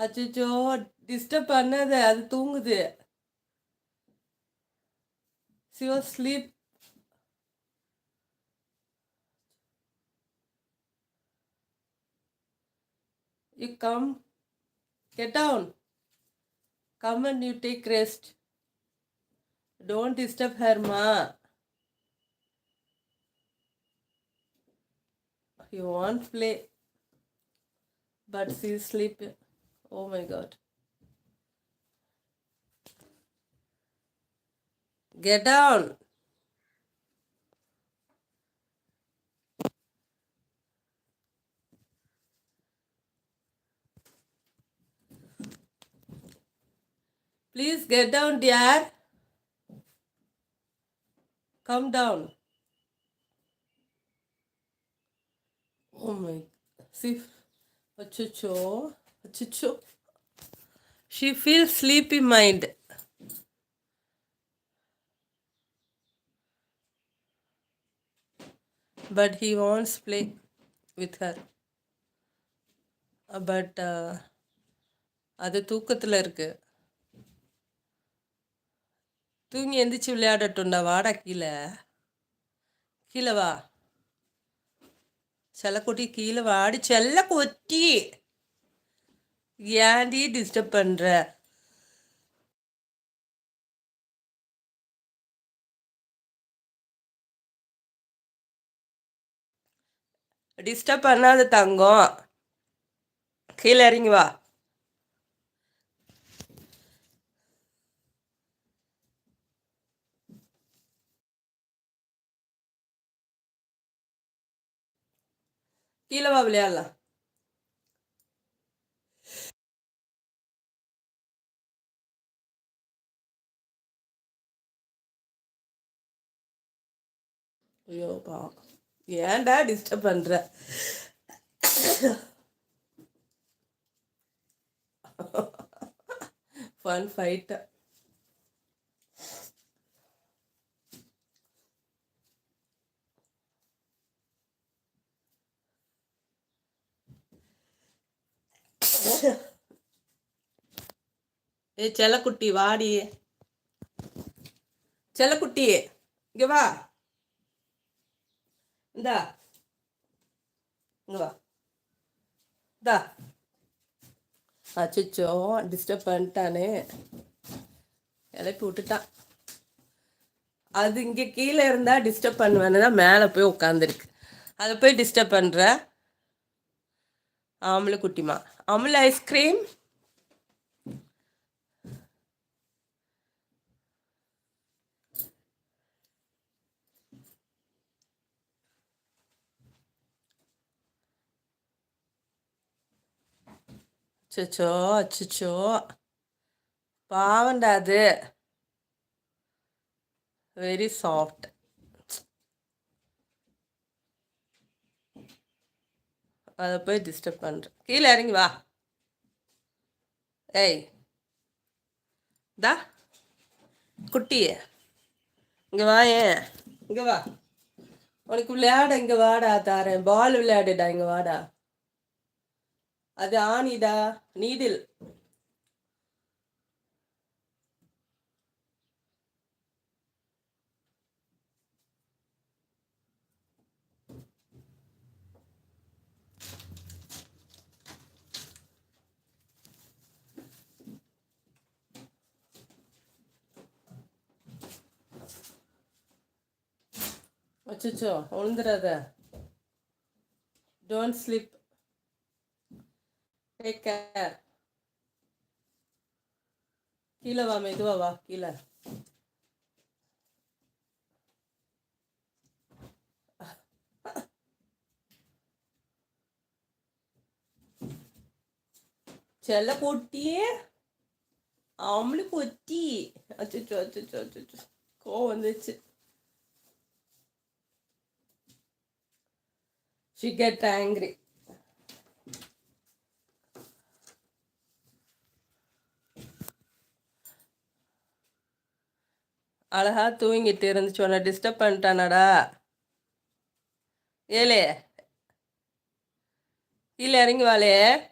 அச்சோ, டிஸ்டர்ப் பண்ணாத, அது தூங்குது. She was sleep. You come, get down. Come and you take rest. Don't disturb her, ma. You want play, but she's sleeping. Oh my God. Get down. Please get down, dear. Come down. Oh my. See, achucho, achucho. She feels sleepy mind. But he wants play with her. But அது தூக்கத்தில் இருக்கு. தூங்கி எந்திரிச்சு விளையாடட்டும்டா. வாடா கீழே. கீழே வா செல்லக்குட்டி, கீழே வாடி செல்ல கொட்டி. ஏன்டி டிஸ்டர்ப் பண்ற? டிஸ்டர்ப் பண்ணாத தங்கம், கீழே இறங்கி வா. கீழே வா விளையாடலாம். ஐயோ பா, ஏன்டா டிஸ்டர்ப் பண்ற? Fun fight. ஏ செல்லக்குட்டி வாடி. செல்லக்குட்டி இங்க வா. இந்தா இங்க வா. இந்தா. அச்சோ, டிஸ்டர்ப் பண்ணிட்டானே, எழுப்பி விட்டுட்டான். அது இங்கே கீழே இருந்தா டிஸ்டர்ப் பண்ணுவேன்னு தான் மேலே போய் உட்காந்துருக்கு. அதை போய் டிஸ்டர்ப் பண்ணுற. ஆம்பளை குட்டிமா, அமுல் ஐஸ்கிரீம். அச்சோ அச்சோ, பாவண்டா அது. Very soft. அதை போய் டிஸ்டர்ப் பண்ணுற. கீழே இறங்கி வா. ஏய் தா குட்டி, இங்கே வா. ஏன் இங்கே வா, உனக்கு விளையாட இங்கே வாடா. தாரேன், பால் விளையாடுடா. இங்கே வாடா. அது ஆணிடா, நீடில். அச்சோ, விழுந்துடாத. Don't slip. Take care. கீழே வா, மெதுவா வா கீழே. செல்ல கொட்டியே, ஆம்பளை கொட்டி. அச்சோ அச்சோ அச்சோ, கோவம் வந்துச்சு. She get angry. அழகா தூங்கிட்டு இருந்துச்சு, உன்னை டிஸ்டர்ப் பண்ணிட்டானடா. ஏலே கீழே இறங்கி வாளே.